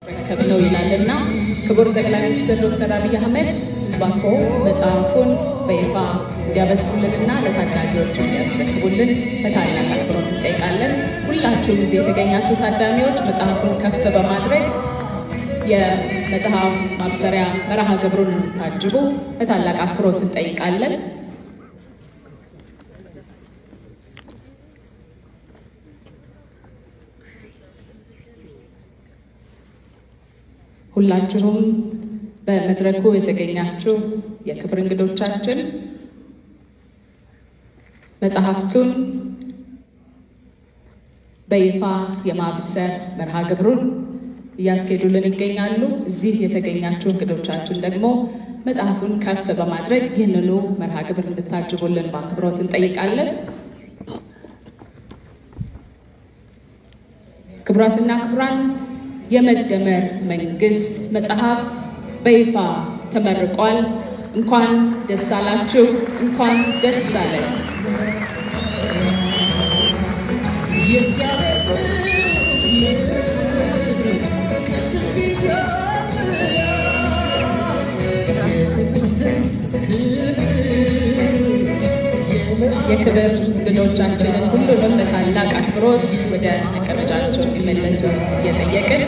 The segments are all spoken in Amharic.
ከብለው ይላልና ክቡር ጠቅላይ ሚኒስትር ዶክተር አብይ አህመድ ባኮ መጽሐፉን በይፋ እንዲያበስሩልንና ለታዳጊዎቹ እንዲያስረክቡልን በታላቅ አክብሮት እንጠይቃለን። ሁላችሁም እዚህ የተገኛችሁ ታዳሚዎች መጽሐፉን ከፍ በማድረግ የመጽሐፍ ማብሰሪያ መርሃ ግብሩን እንድታጅቡ በታላቅ አክብሮት እንጠይቃለን። ሁላችሁም በመድረኩ የተገኛችሁ የክብር እንግዶቻችን መጽሐፍቱን በይፋ የማብሰር መርሃ ግብሩን እያስኬዱልን ይገኛሉ። እዚህ የተገኛችሁ እንግዶቻችን ደግሞ መጽሐፉን ከፍ በማድረግ ይህንኑ መርሃ ግብር እንድታጅቡልን በአክብሮት እንጠይቃለን። ክቡራትና ክቡራን የመደመር መንግስት መጽሐፍ በይፋ ተመርቋል። እንኳን ደስ አላችሁ፣ እንኳን ደስ አለን። የክብር እንግዶቻችንን ሁሉንም በታላቅ አክብሮት ወደ መቀመጫቸው እንዲመለሱ እየጠየቅን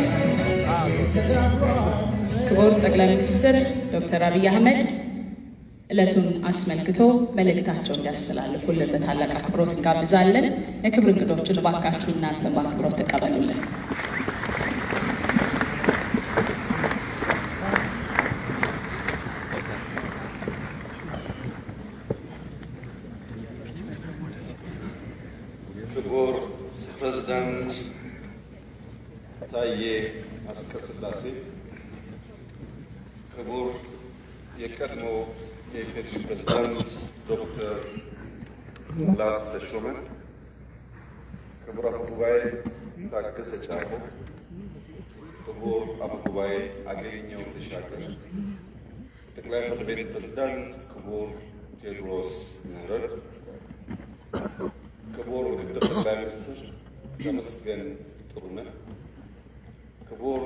ክቡር ጠቅላይ ሚኒስትር ዶክተር አብይ አህመድ ዕለቱን አስመልክቶ መልእክታቸውን እንዲያስተላልፉልን በታላቅ አክብሮት እንጋብዛለን። የክብር እንግዶችን እባካችሁ እናንተ በአክብሮት ተቀበሉልን። ክቡር ፕሬዝዳንት ታዬ አጽቀሥላሴ፣ ክቡር የቀድሞ የኢፌዴሪ ፕሬዝዳንት ዶክተር ሙላቱ ተሾመ፣ ክቡር አፈ ጉባኤ ታገሰ ጫፎ፣ ክቡር አፈ ጉባኤ አገኘሁ ተሻገር፣ ጠቅላይ ፍርድ ቤት ፕሬዝዳንት ክቡር ቴዎድሮስ ምህረት፣ ክቡር ምክትል ጠቅላይ ሚኒስትር ተመስገን ጥሩነህ፣ ክቡር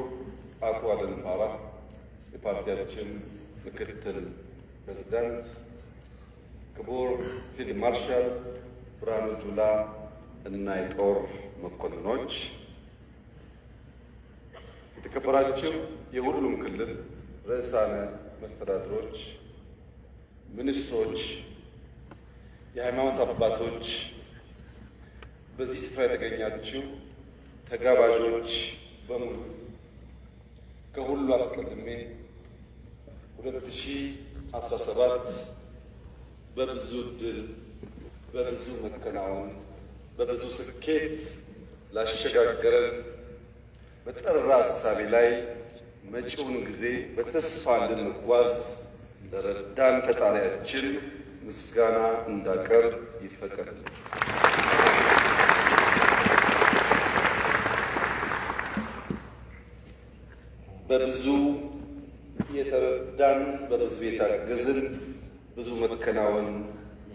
አቶ አደም ፋራህ የፓርቲያችን ምክትል ፕሬዝዳንት፣ ክቡር ፊልድ ማርሻል ብርሃኑ ጁላ እና የጦር መኮንኖች፣ የተከበራችሁ የሁሉም ክልል ርዕሳነ መስተዳድሮች፣ ሚኒስትሮች፣ የሃይማኖት አባቶች፣ በዚህ ስፍራ የተገኛችሁ ተጋባዦች በሙሉ ከሁሉ አስቀድሜ 2017 በብዙ ድል፣ በብዙ መከናወን፣ በብዙ ስኬት ላሸጋገረን በጠራ ሐሳቤ ላይ መጪውን ጊዜ በተስፋ እንድንጓዝ ለረዳን ፈጣሪያችን ምስጋና እንዳቀርብ ይፈቀድልኝ። በብዙ የተረዳን፣ በብዙ የታገዝን፣ ብዙ መከናወን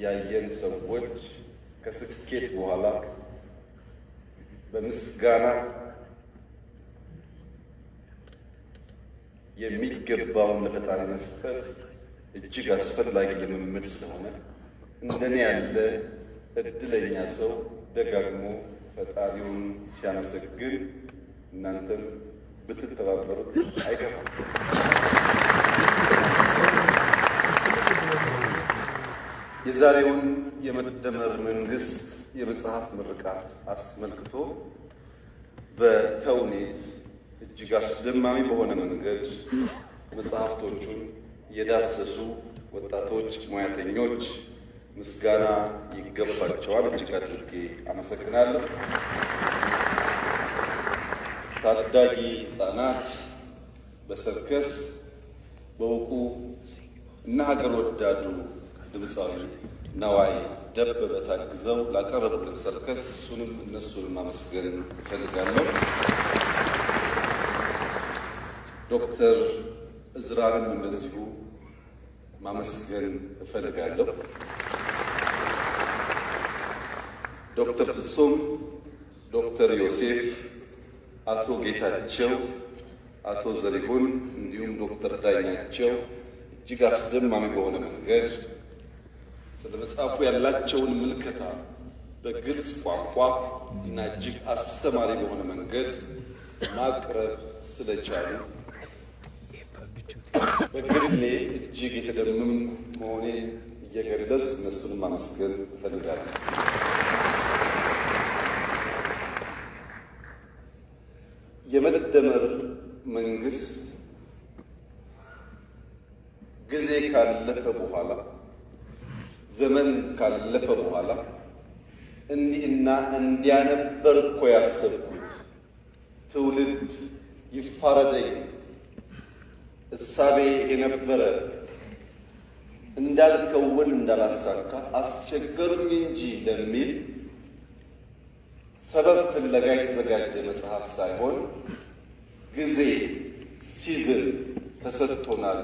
ያየን ሰዎች ከስኬት በኋላ በምስጋና የሚገባውን ለፈጣሪ መስጠት እጅግ አስፈላጊ ልምምድ ስለሆነ እንደኔ ያለ እድለኛ ሰው ደጋግሞ ፈጣሪውን ሲያመሰግን እናንተም ብትተባበሩት አይከፋም። የዛሬውን የመደመር መንግስት የመጽሐፍ ምርቃት አስመልክቶ በተውኔት እጅግ አስደማሚ በሆነ መንገድ መጽሐፍቶቹን የዳሰሱ ወጣቶች ሙያተኞች ምስጋና ይገባቸዋል። እጅግ አድርጌ አመሰግናለሁ። ታዳጊ ህጻናት በሰርከስ በእውቁ እና ሀገር ወዳዱ ድምፃዊ ነዋይ ደበበ ታግዘው ላቀረቡልን ሰርከስ እሱንም እነሱንም ማመስገን እፈልጋለሁ። ዶክተር እዝራንም እንደዚሁ ማመስገን እፈልጋለሁ። ዶክተር ፍጹም፣ ዶክተር ዮሴፍ፣ አቶ ጌታቸው አቶ ዘሪሁን እንዲሁም ዶክተር ዳኛቸው እጅግ አስደማሚ በሆነ መንገድ ስለ መጽሐፉ ያላቸውን ምልከታ በግልጽ ቋንቋ እና እጅግ አስተማሪ በሆነ መንገድ ማቅረብ ስለቻሉ በግሌ እጅግ የተደመምኩ መሆኔን እየገለጽኩ እነሱን ማመስገን እፈልጋለሁ። የመደመር መንግስት ጊዜ ካለፈ በኋላ ዘመን ካለፈ በኋላ እንዲህና እንዲያ ነበር እኮ ያሰብኩት ትውልድ ይፋረደኝ እሳቤ የነበረ እንዳልከውን እንዳላሳካ አስቸገሩኝ እንጂ ለሚል ሰበብ ፍለጋ የተዘጋጀ መጽሐፍ ሳይሆን ጊዜ ሲዝን ተሰጥቶናል።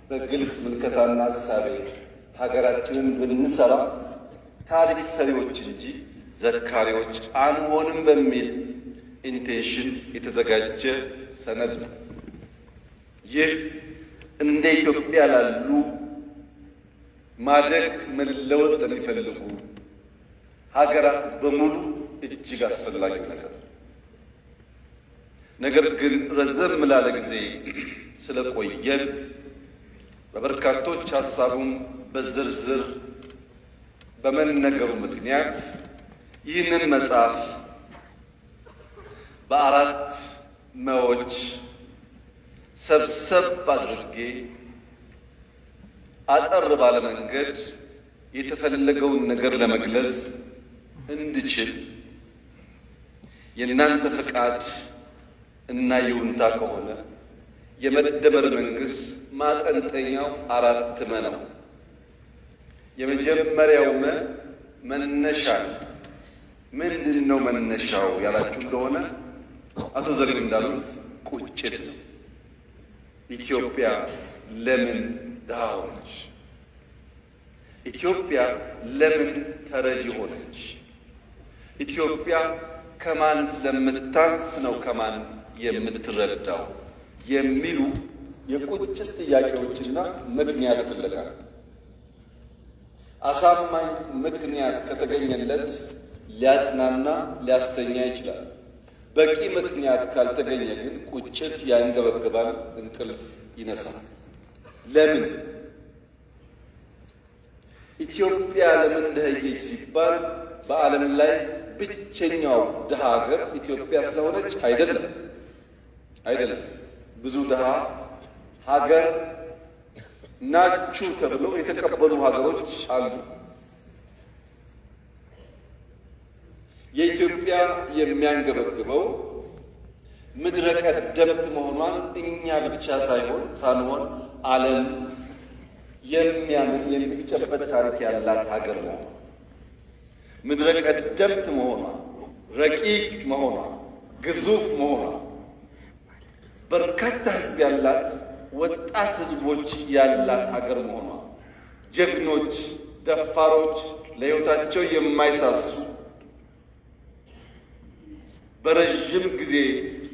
በግልጽ ምልከታና እሳቤ ሀገራችንን ብንሰራ ታሪክ ሰሪዎች እንጂ ዘካሪዎች አንሆንም በሚል ኢንቴንሽን የተዘጋጀ ሰነድ ነው። ይህ እንደ ኢትዮጵያ ላሉ ማደግ መለወጥ ለሚፈልጉ ሀገራት በሙሉ እጅግ አስፈላጊ ነገር ግን ረዘም ላለ ጊዜ ስለቆየን በበርካቶች ሀሳቡን በዝርዝር በመነገሩ ምክንያት ይህንን መጽሐፍ በአራት መዎች ሰብሰብ አድርጌ አጠር ባለ መንገድ የተፈለገውን ነገር ለመግለጽ እንድችል የእናንተ ፈቃድ እና ይሁንታ ከሆነ የመደመር መንግስት ማጠንጠኛው አራት መ ነው። የመጀመሪያው መነሻ ምንድን ነው? መነሻው ያላችሁ እንደሆነ አቶ ዘሪሁን እንዳሉት ቁጭት ነው። ኢትዮጵያ ለምን ድሃ ሆነች? ኢትዮጵያ ለምን ተረጂ ሆነች? ኢትዮጵያ ከማን ስለምታንስ ነው ከማን የምትረዳው? የሚሉ የቁጭት ጥያቄዎችና ምክንያት ፍለጋ አሳማኝ ምክንያት ከተገኘለት ሊያጽናና ሊያሰኛ ይችላል። በቂ ምክንያት ካልተገኘ ግን ቁጭት ያንገበግባል፣ እንቅልፍ ይነሳል። ለምን ኢትዮጵያ ለምን ደኸየች ሲባል በዓለም ላይ ብቸኛው ድሃ ሀገር ኢትዮጵያ ስለሆነች አይደለም። ብዙ ድሃ ሀገር ናችሁ ተብለው የተቀበሉ ሀገሮች አሉ። የኢትዮጵያ የሚያንገበግበው ምድረ ቀደምት መሆኗን እኛ ብቻ ሳንሆን ዓለም የሚያምን የሚጨበጥ ታሪክ ያላት ሀገር ነው። ምድረ ቀደምት መሆኗ፣ ረቂቅ መሆኗ፣ ግዙፍ መሆኗ፣ በርካታ ሕዝብ ያላት ወጣት ሕዝቦች ያላት ሀገር መሆኗ፣ ጀግኖች፣ ደፋሮች፣ ለሕይወታቸው የማይሳሱ በረዥም ጊዜ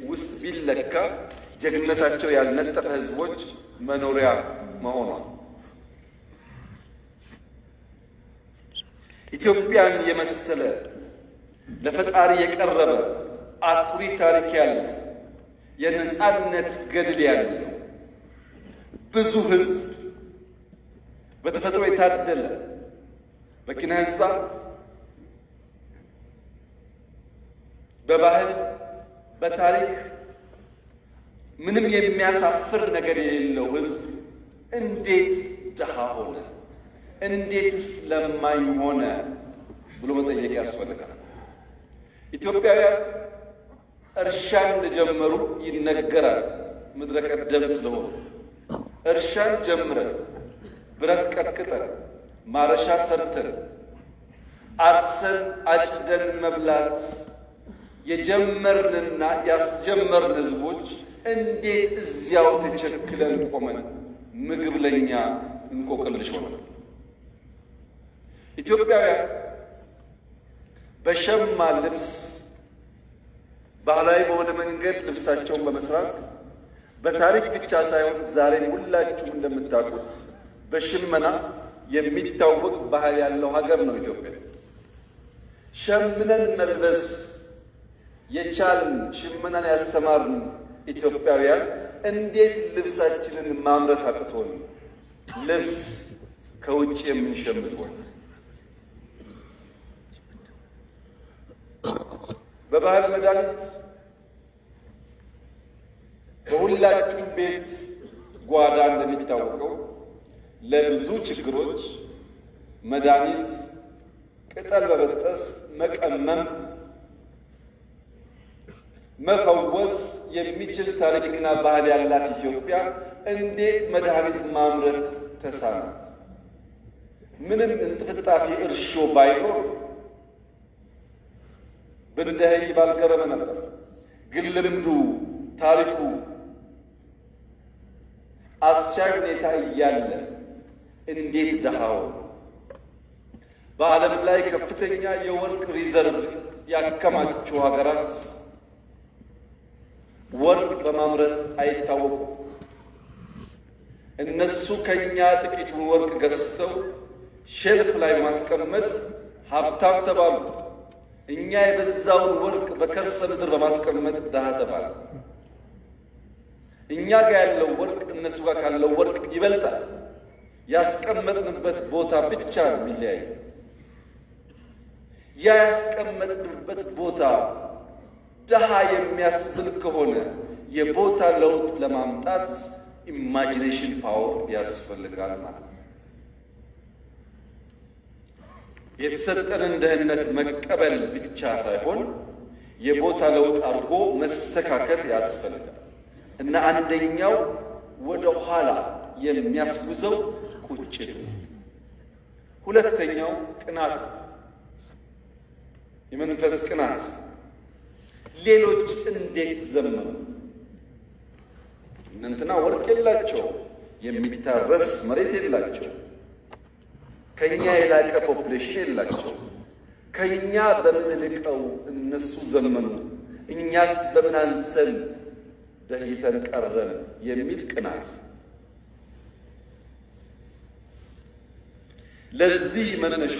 ውስጥ ቢለካ ጀግነታቸው ያልነጠፈ ሕዝቦች መኖሪያ መሆኗ፣ ኢትዮጵያን የመሰለ ለፈጣሪ የቀረበ አኩሪ ታሪክ ያለው የነጻነት ገድል ያለው ብዙ ሕዝብ በተፈጥሮ የታደለ በኪነ ሕንፃ በባህል በታሪክ ምንም የሚያሳፍር ነገር የሌለው ሕዝብ እንዴት ድሃ ሆነ? እንዴትስ ለማኝ ሆነ ብሎ መጠየቅ ያስፈልጋል። ኢትዮጵያውያን እርሻን እንደጀመሩ ይነገራል። ምድረ ቀደም ስለሆነ እርሻን ጀምረን ብረት ቀጥቅጠን ማረሻ ሰርተን አርሰን አጭደን መብላት የጀመርንና ያስጀመርን ሕዝቦች እንዴት እዚያው ተቸክለን ቆመን ምግብ ለኛ እንቆቅልሽ ሆነ? ኢትዮጵያውያን በሸማ ልብስ ባህላዊ በሆነ መንገድ ልብሳቸውን በመስራት በታሪክ ብቻ ሳይሆን ዛሬ ሁላችሁም እንደምታውቁት በሽመና የሚታወቅ ባህል ያለው ሀገር ነው ኢትዮጵያ። ሸምነን መልበስ የቻልን ሽመናን ያስተማርን ኢትዮጵያውያን እንዴት ልብሳችንን ማምረት አቅቶን ልብስ ከውጭ የምንሸምት ሆነ? በባህል መድኃኒት በሁላችሁም ቤት ጓዳ እንደሚታወቀው ለብዙ ችግሮች መድኃኒት ቅጠል በበጠስ መቀመም መፈወስ የሚችል ታሪክና ባህል ያላት ኢትዮጵያ እንዴት መድኃኒት ማምረት ተሳናት? ምንም እንጥፍጣፊ እርሾ ባይኖር ብንደኸይ ባልገረመ ነበር። ግን ልምዱ ታሪኩ አስቻይ ሁኔታ እያለ እንዴት ደሃው በዓለም ላይ ከፍተኛ የወርቅ ሪዘርቭ ያከማቹ ሀገራት ወርቅ በማምረት አይታወቁም። እነሱ ከኛ ጥቂቱን ወርቅ ገዝተው ሼልፍ ላይ ማስቀመጥ ሀብታም ተባሉ። እኛ የበዛውን ወርቅ በከርሰ ምድር በማስቀመጥ ድሃ ተባሉ። እኛ ጋር ያለው ወርቅ እነሱ ጋር ካለው ወርቅ ይበልጣል። ያስቀመጥንበት ቦታ ብቻ ነው የሚለያየው። ያ ያስቀመጥንበት ቦታ ድሃ የሚያስብል ከሆነ የቦታ ለውጥ ለማምጣት ኢማጂኔሽን ፓወር ያስፈልጋል ማለት ነው። የተሰጠንን ደህንነት መቀበል ብቻ ሳይሆን የቦታ ለውጥ አድርጎ መስተካከል ያስፈልጋል እና አንደኛው ወደ ኋላ የሚያስጉዘው ቁጭት፣ ሁለተኛው ቅናት፣ የመንፈስ ቅናት። ሌሎች እንዴት ዘመኑ? እንትና ወርቅ የላቸው፣ የሚታረስ መሬት የላቸው፣ ከኛ የላቀ ፖፑሌሽን የላቸው። ከኛ በምን ልቀው እነሱ ዘመኑ፣ እኛስ በምን አንሰን ደህይተን ቀረን የሚል ቅናት። ለዚህ መነሾ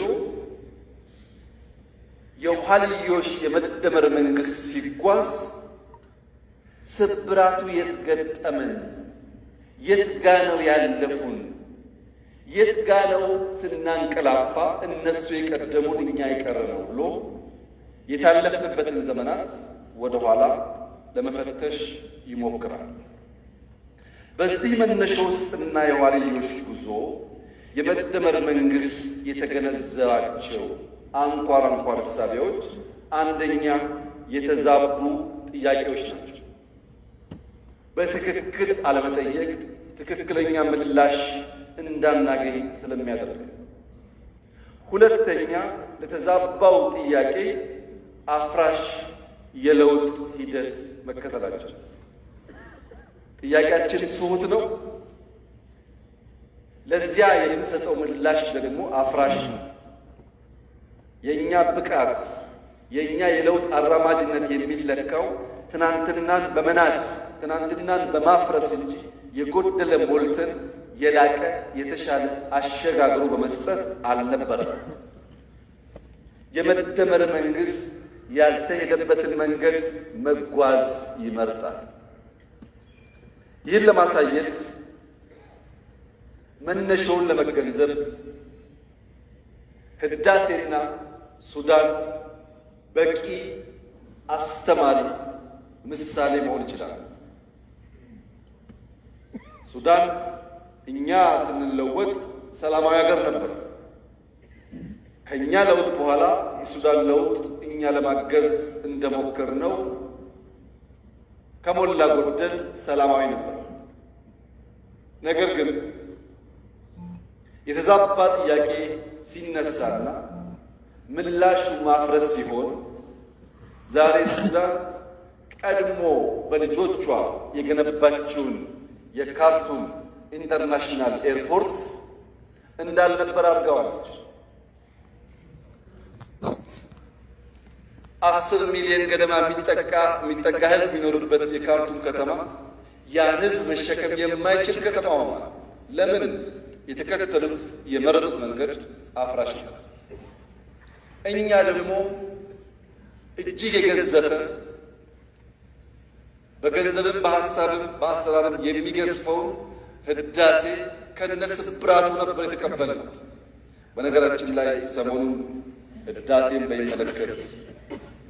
የኋልዮሽ የመደመር መንግስት ሲጓዝ ስብራቱ የት ገጠመን? የት ጋ ነው ያለፉን? የት ጋ ነው ስናንቀላፋ እነሱ የቀደሙን እኛ የቀረነው ብሎ የታለፍንበትን ዘመናት ወደ ኋላ ለመፈተሽ ይሞክራል። በዚህ መነሾ ውስጥና የኋልዮሽ ጉዞ የመደመር መንግስት የተገነዘባቸው አንኳር እሳቤዎች አንደኛ የተዛቡ ጥያቄዎች ናቸው። በትክክል አለመጠየቅ ትክክለኛ ምላሽ እንዳናገኝ ስለሚያደርግ። ሁለተኛ ለተዛባው ጥያቄ አፍራሽ የለውጥ ሂደት መከተላቸው። ጥያቄያችን ስሁት ነው፣ ለዚያ የምንሰጠው ምላሽ ደግሞ አፍራሽ ነው። የኛ ብቃት የኛ የለውጥ አራማጅነት የሚለካው ትናንትናን በመናድ ትናንትናን በማፍረስ እንጂ የጎደለ ሞልተን የላቀ የተሻለ አሸጋግሮ በመስጠት አልነበረም። የመደመር መንግስት ያልተሄደበትን መንገድ መጓዝ ይመርጣል። ይህን ለማሳየት መነሻውን ለመገንዘብ ህዳሴና ሱዳን በቂ አስተማሪ ምሳሌ መሆን ይችላል። ሱዳን እኛ ስንለወጥ ሰላማዊ ሀገር ነበር። ከኛ ለውጥ በኋላ የሱዳን ለውጥ እኛ ለማገዝ እንደሞከርነው ከሞላ ጎደል ሰላማዊ ነበር። ነገር ግን የተዛባ ጥያቄ ሲነሳና ምላሹ ማፍረስ ሲሆን ዛሬ ሱዳን ቀድሞ በልጆቿ የገነባችውን የካርቱም ኢንተርናሽናል ኤርፖርት እንዳልነበር አድርገዋለች። 10 ሚሊዮን ገደማ የሚጠጋ ህዝብ የሚኖርበት የካርቱም ከተማ ያን ህዝብ መሸከም የማይችል ከተማ ሆኗል። ለምን? የተከተሉት የመረጡት መንገድ አፍራሽ ነው። እኛ ደግሞ እጅግ የገዘፈ በገንዘብም በሐሳብም በአሰራርም የሚገዝፈውን ህዳሴ ከነስብራቱ ነበር የተቀበልነው። በነገራችን ላይ ሰሞኑን ህዳሴን በሚመለከት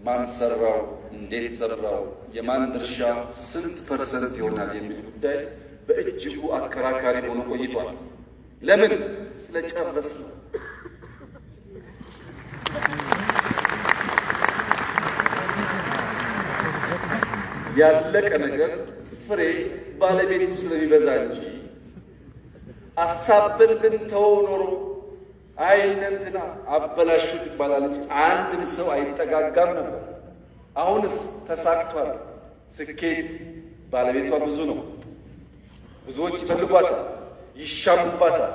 ማን ሰራው፣ እንዴት ሰራው፣ የማን ድርሻ ስንት ፐርሰንት ይሆናል የሚል ጉዳይ በእጅጉ አከራካሪ ሆኖ ቆይቷል። ለምን? ስለጨረስ ነው። ያለቀ ነገር ፍሬ ባለቤቱ ስለሚበዛ እንጂ አሳብን ብንተወው ኖሮ አይነንትና አበላሹት ይባላል እንጂ አንድም ሰው አይጠጋጋም ነበር። አሁንስ ተሳክቷል። ስኬት ባለቤቷ ብዙ ነው። ብዙዎች ይፈልጓታል፣ ይሻሙባታል።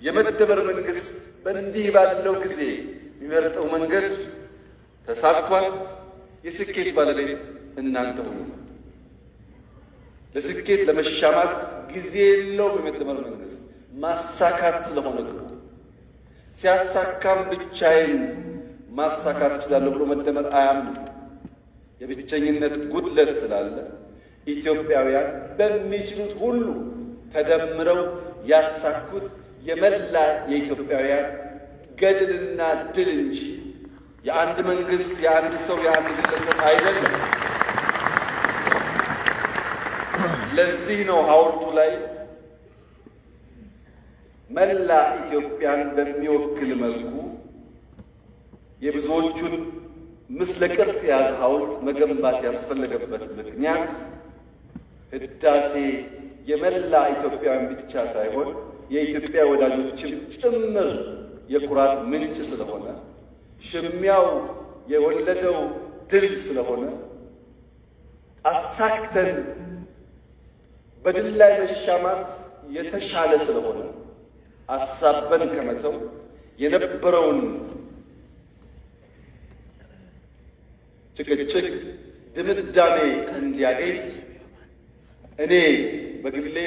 የመደመር መንግስት በእንዲህ ባለው ጊዜ የሚመርጠው መንገድ ተሳክቷል። የስኬት ባለቤት እናንተ ሁኑ። ለስኬት ለመሻማት ጊዜ የለውም። የመደመር መንግስት ማሳካት ስለሆነ ነው። ሲያሳካም ብቻዬን ማሳካት እችላለሁ ብሎ መደመር አያምንም። የብቸኝነት ጉድለት ስላለ ኢትዮጵያውያን በሚችሉት ሁሉ ተደምረው ያሳኩት የመላ የኢትዮጵያውያን ገድልና ድል እንጂ የአንድ መንግስት፣ የአንድ ሰው፣ የአንድ ግለሰብ አይደለም። ለዚህ ነው ሐውልቱ ላይ መላ ኢትዮጵያን በሚወክል መልኩ የብዙዎቹን ምስለ ቅርጽ የያዘ ሐውልት መገንባት ያስፈለገበት ምክንያት ህዳሴ የመላ ኢትዮጵያውያን ብቻ ሳይሆን የኢትዮጵያ ወዳጆችም ጭምር የኩራት ምንጭ ስለሆነ፣ ሽሚያው የወለደው ድል ስለሆነ አሳክተን በድል ላይ መሻማት የተሻለ ስለሆነ አሳበን ከመተው የነበረውን ጭቅጭቅ ድምዳሜ እንዲያገኝ እኔ በግሌ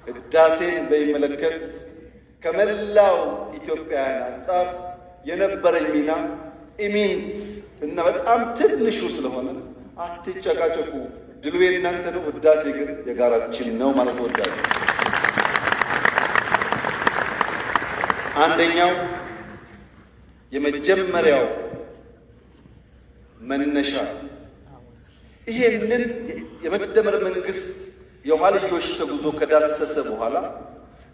ህዳሴን በሚመለከት ከመላው ኢትዮጵያውያን አንጻር የነበረኝ ሚና ኢሚንት እና በጣም ትንሹ ስለሆነ አትጨቃጨቁ፣ ድሉ የእናንተ ነው፣ ህዳሴ ግን የጋራችን ነው ማለት እወዳለሁ። አንደኛው የመጀመሪያው መነሻ ይሄንን የመደመር መንግስት የኋልዮሽ ተጉዞ ከዳሰሰ በኋላ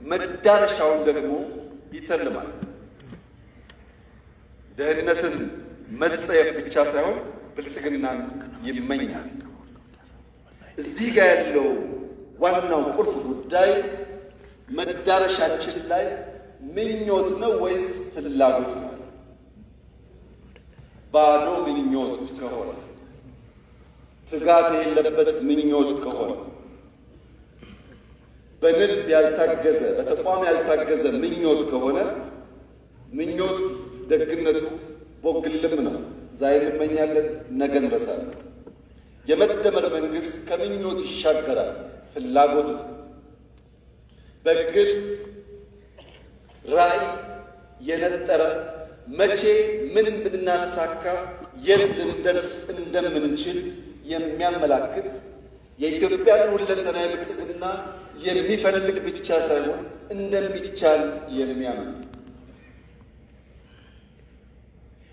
መዳረሻውን ደግሞ ይተልማል። ደህንነትን መጸየፍ ብቻ ሳይሆን ብልጽግናን ይመኛል። እዚህ ጋር ያለው ዋናው ቁልፍ ጉዳይ መዳረሻችን ላይ ምኞት ነው ወይስ ፍላጎት ነው? ባዶ ምኞት ከሆነ፣ ትጋት የሌለበት ምኞት ከሆነ፣ በንድፍ ያልታገዘ በተቋም ያልታገዘ ምኞት ከሆነ ምኞት ደግነቱ ቦግልም ነው። ዛሬ እንመኛለን፣ ነገ እንረሳለን። የመደመር መንግስት ከምኞት ይሻገራል። ፍላጎት በግልጽ ራዕይ የነጠረ መቼ ምን ብናሳካ የት ልንደርስ እንደምንችል የሚያመላክት የኢትዮጵያን ሁለንተናዊ ብልጽግና የሚፈልግ ብቻ ሳይሆን እንደሚቻል የሚያምን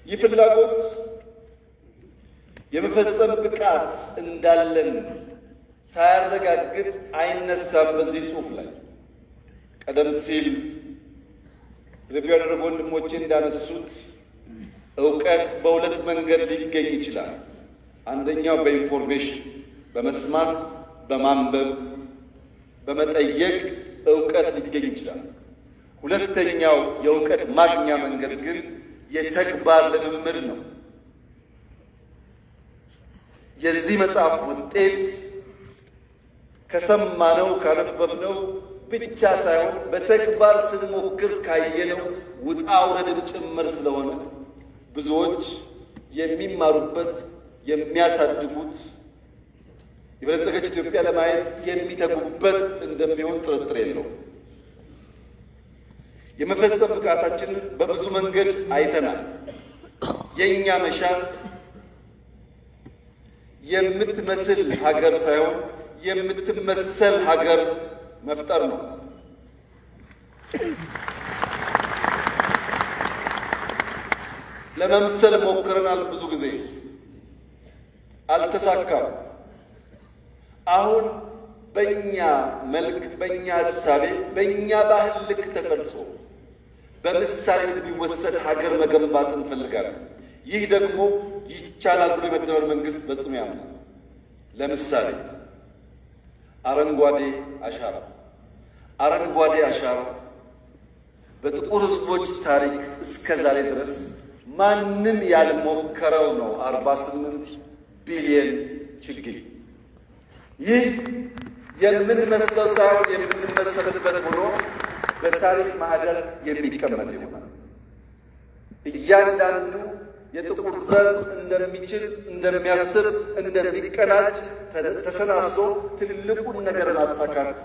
ይህ ፍላጎት የመፈጸም ብቃት እንዳለን ሳያረጋግጥ አይነሳም። በዚህ ጽሑፍ ላይ ቀደም ሲል ሪቪው ያደረጉ ወንድሞቼ እንዳነሱት እውቀት በሁለት መንገድ ሊገኝ ይችላል። አንደኛው በኢንፎርሜሽን በመስማት በማንበብ በመጠየቅ እውቀት ሊገኝ ይችላል። ሁለተኛው የእውቀት ማግኛ መንገድ ግን የተግባር ልምምድ ነው። የዚህ መጽሐፍ ውጤት ከሰማነው ካነበብነው ብቻ ሳይሆን በተግባር ስንሞክር ካየነው ውጣ ውረድን ጭምር ስለሆነ ብዙዎች የሚማሩበት የሚያሳድጉት የበለጸገች ኢትዮጵያ ለማየት የሚተጉበት እንደሚሆን ጥርጥር የለውም። የመፈጸም ብቃታችንን በብዙ መንገድ አይተናል። የኛ መሻት የምትመስል ሀገር ሳይሆን የምትመሰል ሀገር መፍጠር ነው። ለመምሰል ሞክረናል። ብዙ ጊዜ አልተሳካም። አሁን በእኛ መልክ፣ በእኛ ሐሳቤ፣ በእኛ ባህል ልክ ተቀርጾ በምሳሌ የሚወሰድ ሀገር መገንባት እንፈልጋለን። ይህ ደግሞ ይቻላል ብሎ የመደመር መንግስት በጽኑ ያምናል። ለምሳሌ አረንጓዴ አሻራ በጥቁር ሕዝቦች ታሪክ እስከ ዛሬ ድረስ ማንም ያልሞከረው ነው። 48 ቢሊዮን ችግኝ። ይህ የምንመስለው ሳይሆን የምንመሰልበት ሆኖ በታሪክ ማህደር የሚቀመጥ ይሆናል። እያንዳንዱ የጥቁር ዘር እንደሚችል፣ እንደሚያስብ፣ እንደሚቀናጅ ተሰናስሎ ትልቁን ነገር ማሳካት